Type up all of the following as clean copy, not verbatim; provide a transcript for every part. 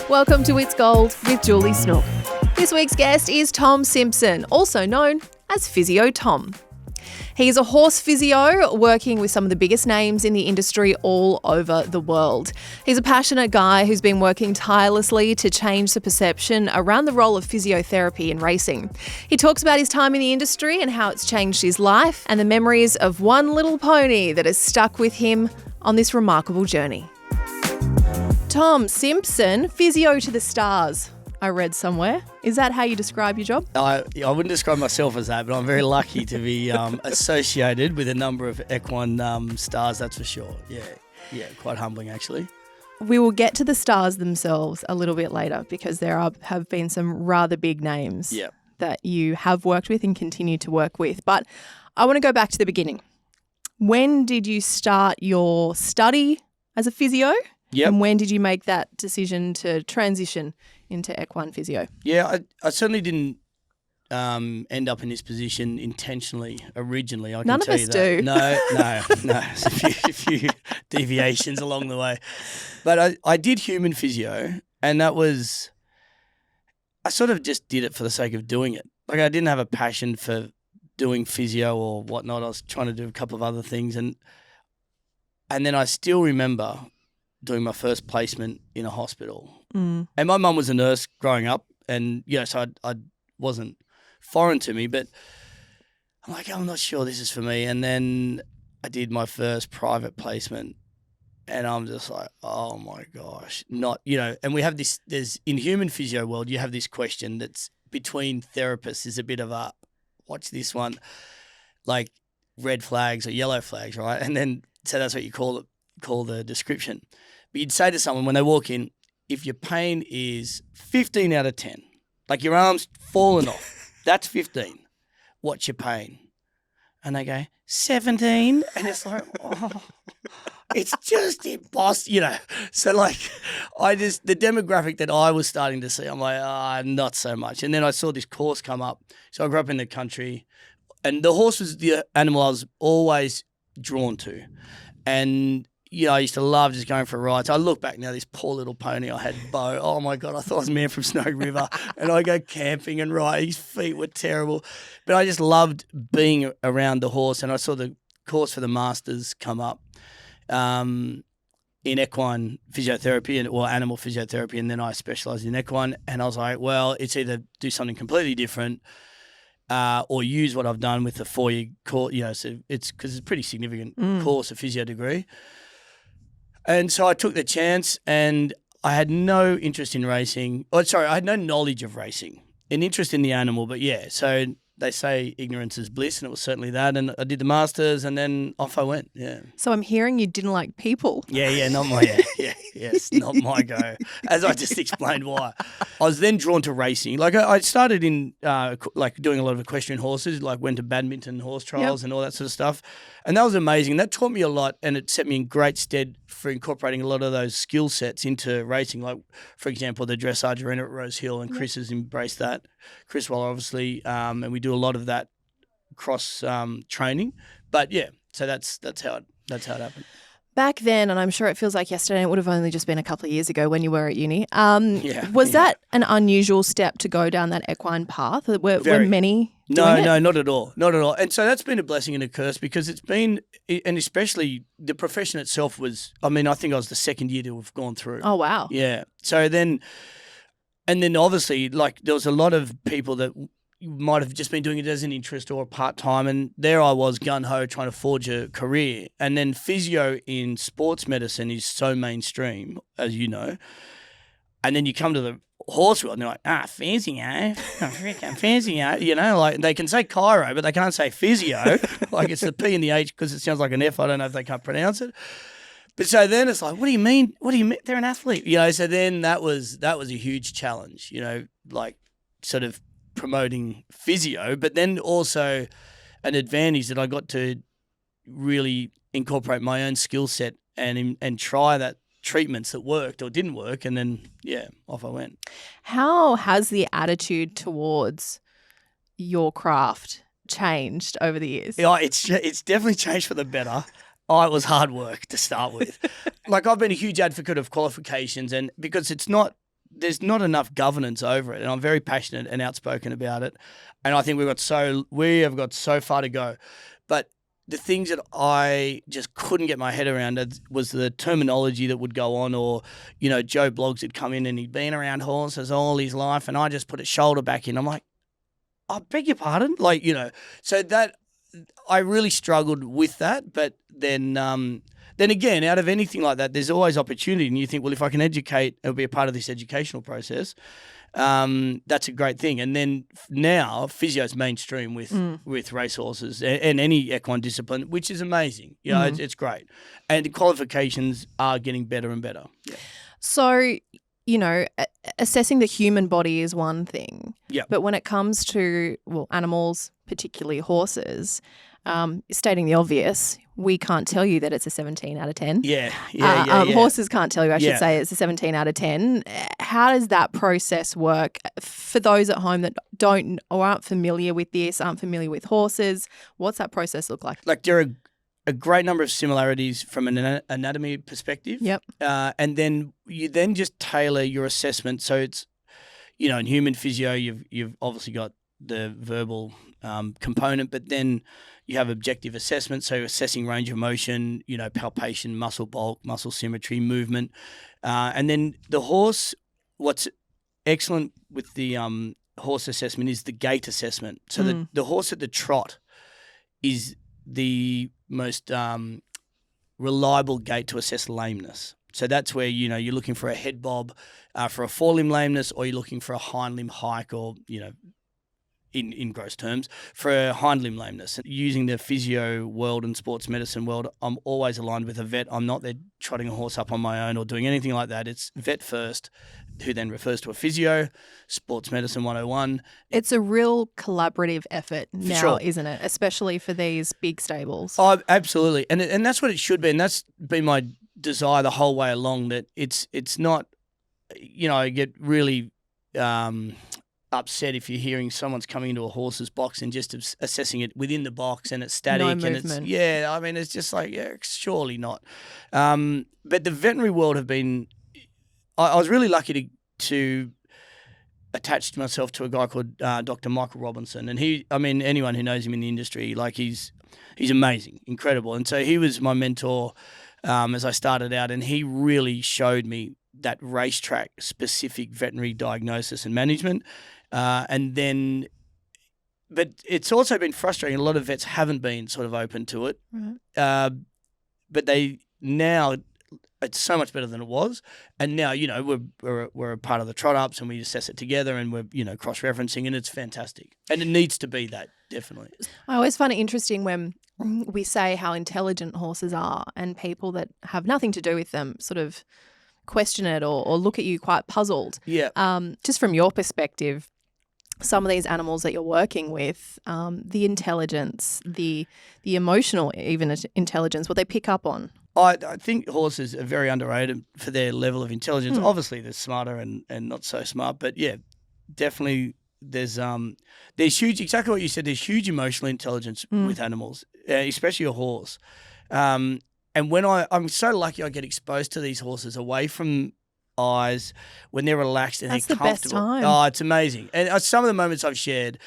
Welcome to It's Gold with Julie Snook. This week's guest is Tom Simpson, also known as Physio Tom. He is a horse physio working with some of the biggest names in the industry all over the world. He's a passionate guy who's been working tirelessly to change the perception around the role of physiotherapy in racing. He talks about his time in the industry and how it's changed his life and the memories of one little pony that has stuck with him on this remarkable journey. Tom Simpson, physio to the stars, I read somewhere. Is that how you describe your job? I wouldn't describe myself as that, but I'm very lucky to be associated with a number of equine stars, that's for sure. Yeah, quite humbling actually. We will get to the stars themselves a little bit later because there have been some rather big names that you have worked with and continue to work with. But I want to go back to the beginning. When did you start your study as a physio? Yep. And when did you make that decision to transition into equine physio? Yeah, I certainly didn't end up in this position intentionally originally. I can tell you that. None of us do. No. There's a few deviations along the way. But I did human physio, and that was – I sort of just did it for the sake of doing it. Like I didn't have a passion for doing physio or whatnot. I was trying to do a couple of other things. And then I still remember – doing my first placement in a hospital. And my mum was a nurse growing up and, so I wasn't foreign to me, but I'm like, I'm not sure this is for me. And then I did my first private placement and I'm just like, oh my gosh, and we have this, in human physio world, you have this question that's between therapists is a bit of a, watch this one, like red flags or yellow flags, right? And then, so that's what you call the description. But you'd say to someone when they walk in, if your pain is 15 out of 10, like your arm's fallen off, that's 15. What's your pain? And they go, 17. And it's like, oh, it's just impossible, So like the demographic that I was starting to see, I'm like, not so much. And then I saw this course come up. So I grew up in the country and the horse was the animal I was always drawn to. And I used to love just going for rides. I look back now, this poor little pony I had, Bo. Oh, my God, I thought I was a man from Snook River. And I go camping and ride. His feet were terrible. But I just loved being around the horse. And I saw the course for the masters come up in equine physiotherapy or animal physiotherapy. And then I specialised in equine. And I was like, well, it's either do something completely different or use what I've done with the 4-year course, so it's because it's a pretty significant course, a physio degree. And so I took the chance and I had no interest in racing. I had no knowledge of racing, an interest in the animal, but so they say ignorance is bliss, and it was certainly that. And I did the masters, and then off I went. Yeah. So I'm hearing you didn't like people. Yeah, not my yes, not my go. As I just explained why. I was then drawn to racing. Like I started in doing a lot of equestrian horses. Like went to badminton horse trials and all that sort of stuff, and that was amazing. That taught me a lot, and it set me in great stead for incorporating a lot of those skill sets into racing. Like for example, the dressage arena at Rose Hill, and Chris has embraced that. Chris Waller, obviously, and we do a lot of that cross training. But so that's how it happened. Back then, and I'm sure it feels like yesterday, it would have only just been a couple of years ago when you were at uni. Was that an unusual step to go down that equine path? Were many doing it? No, not at all. Not at all. And so that's been a blessing and a curse because it's been, and especially the profession itself was, I think I was the second year to have gone through. Oh, wow. Yeah. So then, and then obviously, like there was a lot of people that might have just been doing it as an interest or part-time, and there I was gun-ho trying to forge a career. And then physio in sports medicine is so mainstream, as you know. And then you come to the horse world and they're like, physio, physio, like they can say chiro, but they can't say physio. Like it's the P and the H because it sounds like an F. I don't know if they can't pronounce it. But so then it's like, what do you mean? What do you mean? They're an athlete. So then that was a huge challenge, like sort of promoting physio, but then also an advantage that I got to really incorporate my own skill set and try that treatments that worked or didn't work, and then off I went. How has the attitude towards your craft changed over the years? Yeah, it's definitely changed for the better. It was hard work to start with. Like I've been a huge advocate of qualifications, and because it's not there's not enough governance over it, and I'm very passionate and outspoken about it. And I think we have got so far to go. But the things that I just couldn't get my head around was the terminology that would go on, or, Joe Bloggs had come in and he'd been around horses all his life, and I just put a shoulder back in. I'm like, I beg your pardon? So that I really struggled with that. But then again, out of anything like that, there's always opportunity. And you think, well, if I can educate, it'll be a part of this educational process. That's a great thing. And then now physio's mainstream with racehorses and any equine discipline, which is amazing. It's great. And the qualifications are getting better and better. Yeah. So, assessing the human body is one thing. Yeah. But when it comes to, animals, particularly horses, stating the obvious, we can't tell you that it's a 17 out of 10. Yeah. Horses can't tell you, I should say, it's a 17 out of 10. How does that process work for those at home that don't or aren't familiar with this, aren't familiar with horses? What's that process look like? There are a great number of similarities from an anatomy perspective. Yep. And then you just tailor your assessment. So it's, in human physio, you've obviously got the verbal component, but then you have objective assessment, so assessing range of motion, palpation, muscle bulk, muscle symmetry, movement. And then the horse, what's excellent with the horse assessment is the gait assessment. So the horse at the trot is the most reliable gait to assess lameness. So that's where, you're looking for a head bob for a forelimb lameness, or you're looking for a hind limb hike, or, in gross terms, for a hind limb lameness. Using the physio world and sports medicine world, I'm always aligned with a vet. I'm not there trotting a horse up on my own or doing anything like that. It's vet first, who then refers to a physio, sports medicine 101. It's a real collaborative effort now, sure. Isn't it? Especially for these big stables. Oh, absolutely. And that's what it should be. And that's been my desire the whole way along, that it's not, I get really upset if you're hearing someone's coming into a horse's box and just assessing it within the box and it's static. No and movement. It's just like, surely not. But the veterinary world have been, I was really lucky to attach myself to a guy called Dr. Michael Robinson. And anyone who knows him in the industry, he's amazing, incredible. And so he was my mentor as I started out, and he really showed me that racetrack specific veterinary diagnosis and management. But it's also been frustrating. A lot of vets haven't been sort of open to it. Right. But now it's so much better than it was. And now, we're a part of the trot ups and we assess it together, and we're, cross-referencing, and it's fantastic. And it needs to be that, definitely. I always find it interesting when we say how intelligent horses are, and people that have nothing to do with them sort of question it or look at you quite puzzled. Yeah. Just from your perspective, some of these animals that you're working with, the intelligence, the emotional even intelligence, what they pick up on. I think horses are very underrated for their level of intelligence. Obviously, they're smarter and not so smart, but yeah, definitely there's huge, exactly what you said, there's huge emotional intelligence with animals, especially a horse. And when I'm so lucky I get exposed to these horses away from eyes when they're relaxed and That's they're comfortable. That's the best time. Oh, it's amazing. And some of the moments I've shared,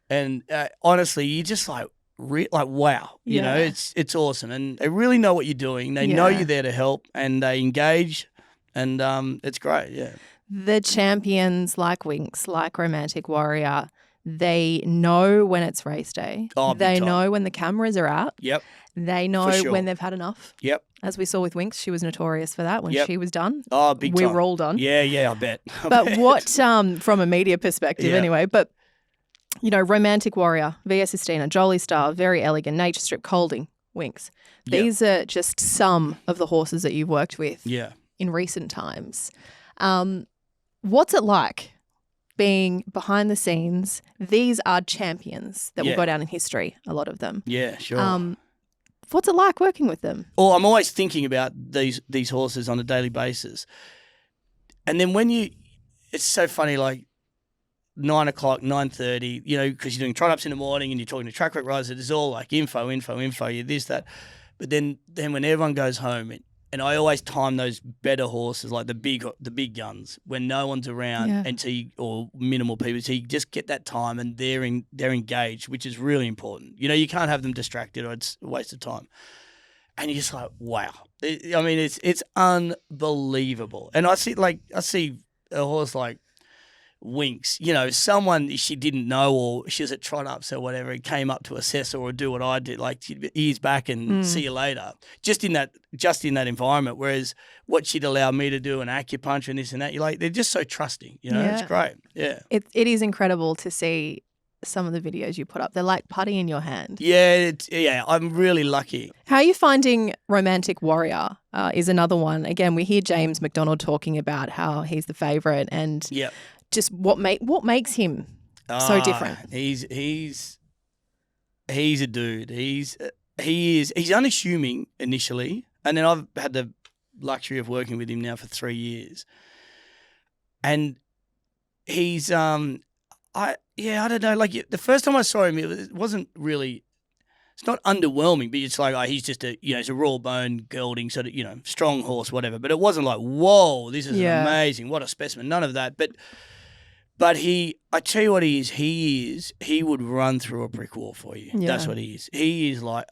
and honestly, you're just like wow, it's awesome. And they really know what you're doing. They know you're there to help, and they engage, and it's great, yeah. The champions like Winx, like Romantic Warrior, they know when it's race day. Oh, they know when the cameras are out. Yep. They know sure. when they've had enough. Yep. As we saw with Winx, she was notorious for that. When she was done, big time. We were all done. Yeah, I bet. But what, from a media perspective anyway, but, Romantic Warrior, Via Sistina, Jolie Star, Very Elegant, Nature Strip, Colding, Winx. These are just some of the horses that you've worked with in recent times. What's it like being behind the scenes? These are champions that will go down in history, a lot of them. Yeah, sure. What's it like working with them? Well, I'm always thinking about these horses on a daily basis. And then it's so funny, 9 o'clock, 9:30, because you're doing trot-ups in the morning and you're talking to track work riders, it's all like info, you're this, that. But then when everyone goes home, And I always time those better horses, like the big guns, when no one's around or minimal people. So you just get that time and they're engaged, which is really important. You know, you can't have them distracted or it's a waste of time. And you're just like, wow. I mean, it's unbelievable. And I see a horse like Winks, you know, someone she didn't know or she was at trot ups or whatever, and came up to assess her or do what I did, like ears back and see you later, just in that environment. Whereas what she'd allow me to do, an acupuncture and this and that, you're like, they're just so trusting, you know. It's great. Yeah, it is incredible to see some of the videos you put up. They're like putty in your hand. Yeah, I'm really lucky. How are you finding Romantic Warrior is another one. Again, we hear James McDonald talking about how he's the favourite and just what makes him so different. He's a dude. He's unassuming initially, and then I've had the luxury of working with him now for 3 years, and he's I don't know. Like the first time I saw him, it wasn't really. It's not underwhelming, but it's like he's just he's a raw bone gelding, sort of strong horse, whatever. But it wasn't like, whoa, this is amazing, what a specimen. None of that. But I tell you what he would run through a brick wall for you. Yeah. That's what he is. He is like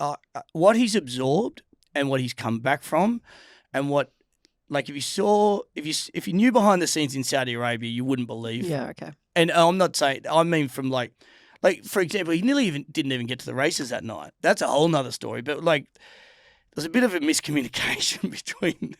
what he's absorbed and what he's come back from, and what, like, if you knew behind the scenes in Saudi Arabia, you wouldn't believe. Yeah, okay. And I'm not saying, I mean from like for example, he nearly didn't even get to the races that night. That's a whole nother story. But like, there's a bit of a miscommunication between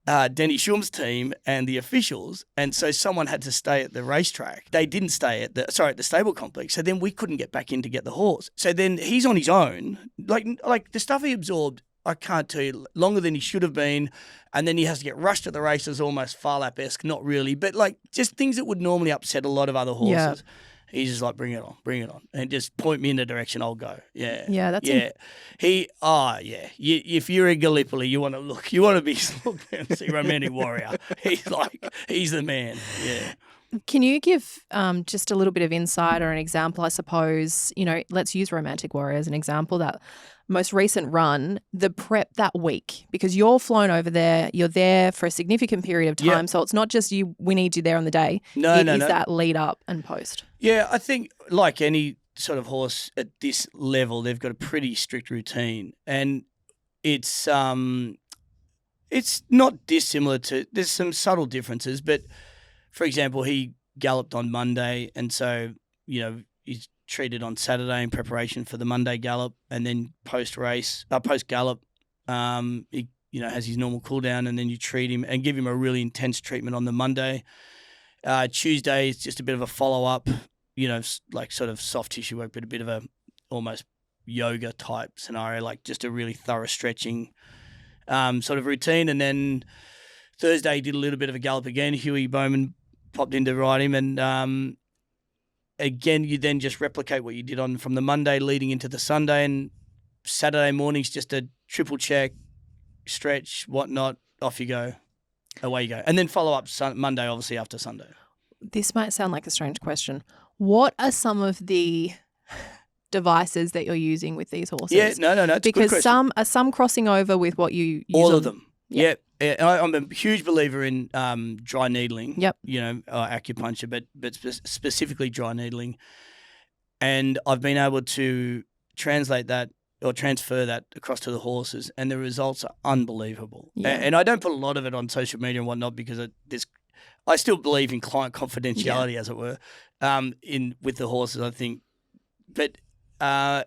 Denny Schum's team and the officials, and so someone had to stay at the racetrack. They didn't stay at the stable complex. So then we couldn't get back in to get the horse. So then he's on his own. Like the stuff he absorbed, I can't tell you, longer than he should have been. And then he has to get rushed at the races, almost Farlap-esque, not really, but like just things that would normally upset a lot of other horses. Yeah. He's just like, bring it on, and just point me in the direction I'll go. Yeah, yeah, that's If you're in Gallipoli, you want to be looked and see Romantic Warrior. He's the man. Yeah. Can you give just a little bit of insight or an example, I suppose, let's use Romantic Warrior as an example, that most recent run, the prep that week, because you're flown over there, you're there for a significant period of time, so it's not just we need you there on the day. No. That lead up and post. Yeah, I think like any sort of horse at this level, they've got a pretty strict routine, and it's not dissimilar to, there's some subtle differences, but for example, he galloped on Monday, and so, he's treated on Saturday in preparation for the Monday gallop, and then post gallop, he has his normal cool down, and then you treat him and give him a really intense treatment on the Monday. Tuesday is just a bit of a follow up, like sort of soft tissue work, but a bit of a almost yoga type scenario, like just a really thorough stretching sort of routine. And then Thursday he did a little bit of a gallop again. Huey Bowman popped in to ride him, and again, you then just replicate what you did from the Monday leading into the Sunday, and Saturday morning's just a triple check, stretch, whatnot, off you go, away you go. And then follow up Monday, obviously, after Sunday. This might sound like a strange question. What are some of the devices that you're using with these horses? Yeah, no, it's because a good question. some crossing over with what you use. All of them. Yeah. I'm a huge believer in dry needling. Yep. Acupuncture, but specifically dry needling. And I've been able to translate that or transfer that across to the horses, and the results are unbelievable. Yeah. And I don't put a lot of it on social media and whatnot because I still believe in client confidentiality, as it were, with the horses, I think. But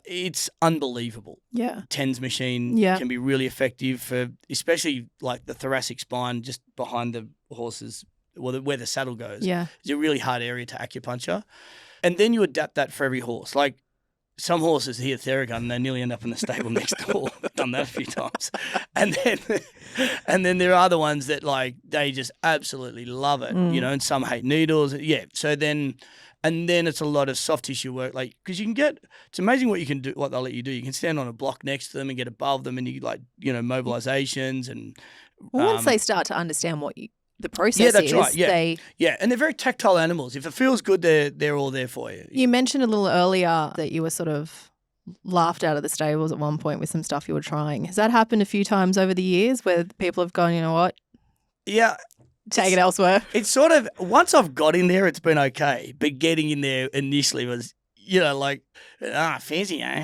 it's unbelievable. Yeah. TENS machine can be really effective for, especially like the thoracic spine just behind the horses, where the saddle goes. Yeah. It's a really hard area to acupuncture. And then you adapt that for every horse. Like some horses hear Theragun and they nearly end up in the stable next door. I've done that a few times. And then there are other ones that like they just absolutely love it, and some hate needles. Yeah. So then it's a lot of soft tissue work, like, because you can it's amazing what you can do, what they'll let you do. You can stand on a block next to them and get above them, and you mobilizations and. Well, once they start to understand what the process is. Yeah, that's right. Yeah, and they're very tactile animals. If it feels good, they're all there for you. You mentioned a little earlier that you were sort of laughed out of the stables at one point with some stuff you were trying. Has that happened a few times over the years where people have gone, you know what, Yeah. take it elsewhere? It's sort of, once I've got in there, it's been okay. But getting in there initially was, like, physio.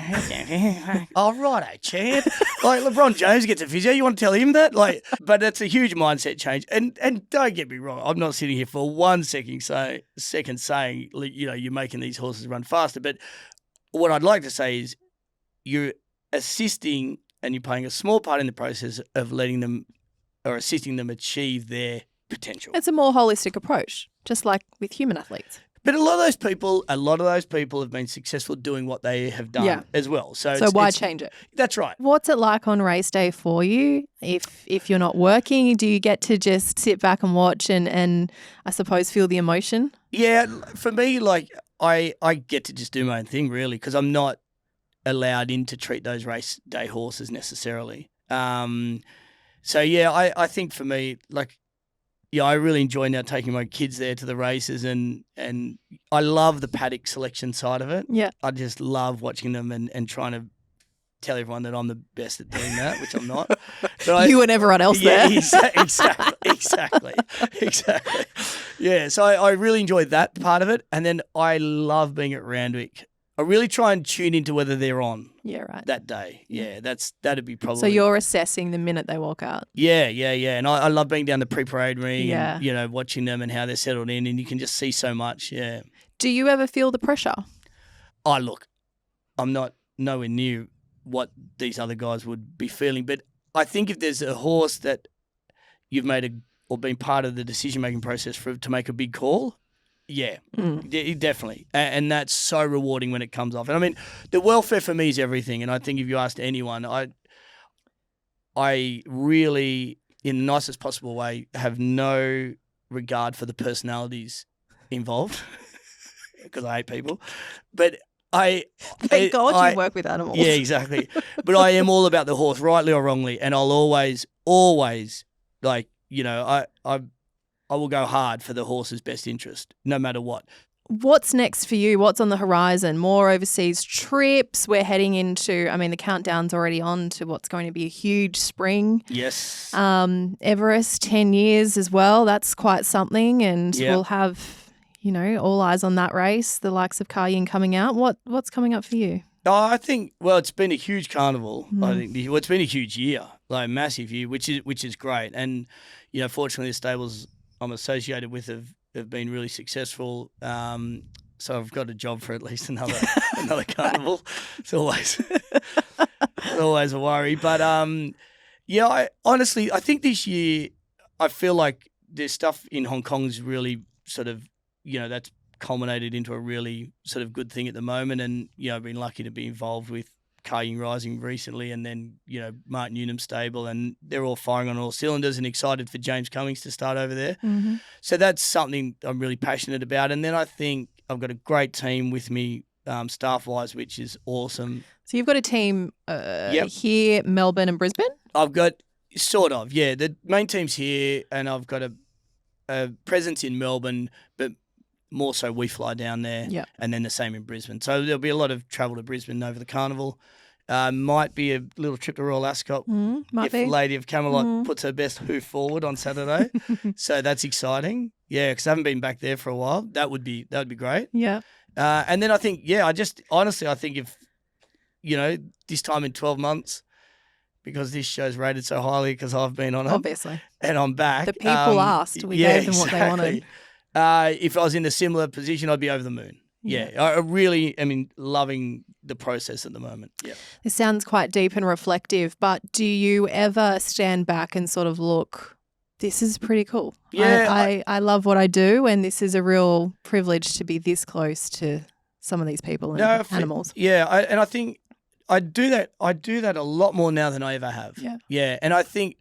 Oh, righto, champ. Like, LeBron James gets a physio. You want to tell him that? Like, but it's a huge mindset change. And don't get me wrong, I'm not sitting here for 1 second saying, you're making these horses run faster. But what I'd like to say is you're assisting and you're playing a small part in the process of letting them or assisting them achieve their potential. It's a more holistic approach, just like with human athletes. But a lot of those people have been successful doing what they have done as well. So why change it? That's right. What's it like on race day for you? If you're not working, do you get to just sit back and watch and I suppose feel the emotion? Yeah, for me, like I get to just do my own thing really because I'm not allowed in to treat those race day horses necessarily. So yeah, I think for me, like, yeah, I really enjoy now taking my kids there to the races and I love the paddock selection side of it. Yeah. I just love watching them and trying to tell everyone that I'm the best at doing that, which I'm not. But you and everyone else there. Exactly. Yeah, so I really enjoy that part of it. And then I love being at Randwick. I really try and tune into whether they're on that day. Yeah, that'd be probably. So you're assessing the minute they walk out. Yeah. And I love being down the pre-parade ring and, watching them and how they're settled in and you can just see so much, yeah. Do you ever feel the pressure? Oh, look, I'm not nowhere near what these other guys would be feeling, but I think if there's a horse that you've made or been part of the decision-making process to make a big call, yeah, definitely. And that's so rewarding when it comes off. And I mean, the welfare for me is everything. And I think if you asked anyone, I really, in the nicest possible way, have no regard for the personalities involved because I hate people. But Thank God you work with animals. Yeah, exactly. But I am all about the horse, rightly or wrongly. And I'll always, like, I will go hard for the horse's best interest, no matter what. What's next for you? What's on the horizon? More overseas trips? We're heading into, the countdown's already on to what's going to be a huge spring. Yes. Everest, 10 years as well. That's quite something. And we'll have, all eyes on that race, the likes of Kayin coming out. What's coming up for you? I think, it's been a huge carnival. I think it's been a huge year, like a massive year, which is great. And, fortunately the stables I'm associated with have been really successful. So I've got a job for at least another carnival. It's always a worry. But I think this year I feel like there's stuff in Hong Kong's really sort of, that's culminated into a really sort of good thing at the moment. And, I've been lucky to be involved with Kayin Rising recently and then, Mark Newnham's stable and they're all firing on all cylinders and excited for James Cummings to start over there. Mm-hmm. So that's something I'm really passionate about. And then I think I've got a great team with me staff-wise, which is awesome. So you've got a team here, Melbourne and Brisbane? I've got sort of, yeah. The main team's here and I've got a presence in Melbourne, but more so we fly down there and then the same in Brisbane. So there'll be a lot of travel to Brisbane over the carnival. Might be a little trip to Royal Ascot if Lady of Camelot puts her best hoof forward on Saturday. So that's exciting. Yeah, because I haven't been back there for a while. That would be great. Yeah. And then I think, I think if, this time in 12 months, because this show's rated so highly because I've been on it. Obviously. And I'm back. The people asked. We gave them what they wanted. If I was in a similar position, I'd be over the moon. Yeah. I really am loving the process at the moment. Yeah. This sounds quite deep and reflective, but do you ever stand back and sort of look, this is pretty cool. Yeah. I love what I do and this is a real privilege to be this close to some of these people and animals. Yeah. I think I do that a lot more now than I ever have. Yeah. Yeah. And I think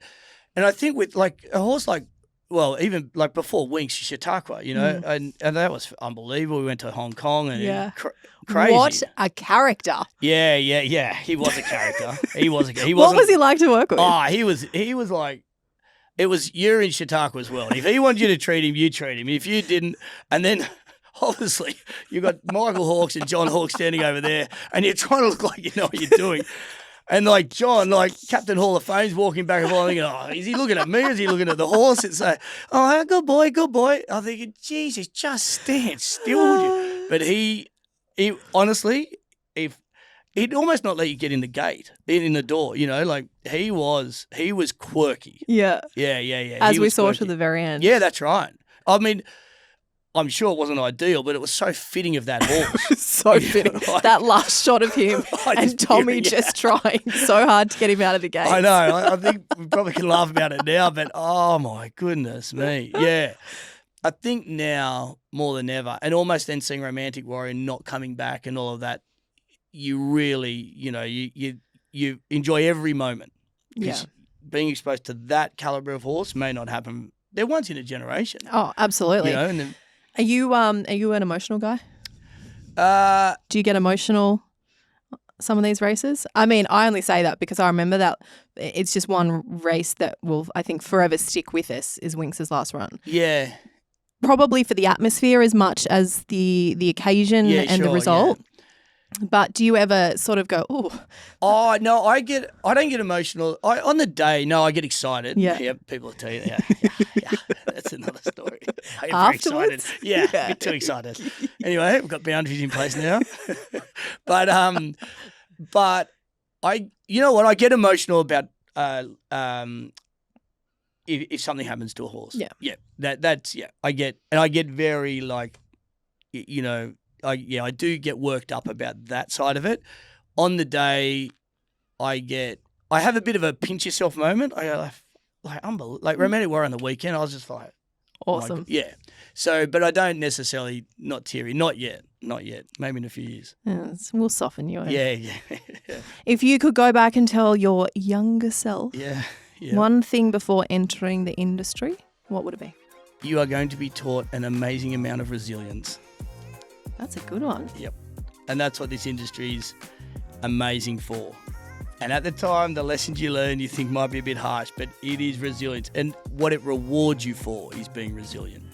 with like a horse like, well, even like before Winx, Chautauqua, and that was unbelievable. We went to Hong Kong and crazy. What a character! Yeah. He was a character. What was he like to work with? Oh, he was like, it was you're in Chautauqua's world. If he wanted you to treat him, you treat him. If you didn't, and then obviously you've got Michael Hawkes and John Hawkes standing over there, and you're trying to look like you know what you're doing. And like John, like Captain Hall of Fame's walking back and forth, thinking, oh, is he looking at me? Is he looking at the horse? It's like, oh, good boy, good boy. I'm thinking, Jesus, just stand still, would you? But he honestly, if he'd almost not let you get in the gate, in the door, you know, like he was quirky. Yeah. Yeah. As we saw to the very end. Yeah, that's right. I mean, I'm sure it wasn't ideal, but it was so fitting of that horse. So fitting. Like, that last shot of him and Tommy just trying so hard to get him out of the gate. I know. I think we probably can laugh about it now, but oh my goodness me. Yeah. I think now more than ever, and almost then seeing Romantic Warrior not coming back and all of that, you really, you know, you enjoy every moment. Yeah. Being exposed to that caliber of horse may not happen. They're once in a generation. Oh, absolutely. You know, and then, Are you an emotional guy? Do you get emotional some of these races? I mean, I only say that because I remember that it's just one race that will, I think, forever stick with us is Winx's last run. Yeah. Probably for the atmosphere as much as the occasion and the result. Yeah. But do you ever sort of go, oh? Oh, no, I don't get emotional. On the day, no, I get excited. Yeah. People will tell you, yeah. That's another story. I get Afterwards? very excited. Yeah, a bit too excited. Anyway, we've got boundaries in place now. But I, you know what, I get emotional about if something happens to a horse. Yeah. Yeah, that's I get very like, you know, I do get worked up about that side of it. On the day, I have a bit of a pinch yourself moment. I go like unbelievable. Like Romantic Warrior on the weekend, I was just like, awesome. Like, yeah. So, but I don't necessarily not teary. Not yet. Maybe in a few years. Yes, we'll soften you. Yeah. If you could go back and tell your younger self Yeah. one thing before entering the industry, what would it be? You are going to be taught an amazing amount of resilience. That's a good one. Yep. And that's what this industry is amazing for. And at the time, the lessons you learn you think might be a bit harsh, but it is resilience. And what it rewards you for is being resilient.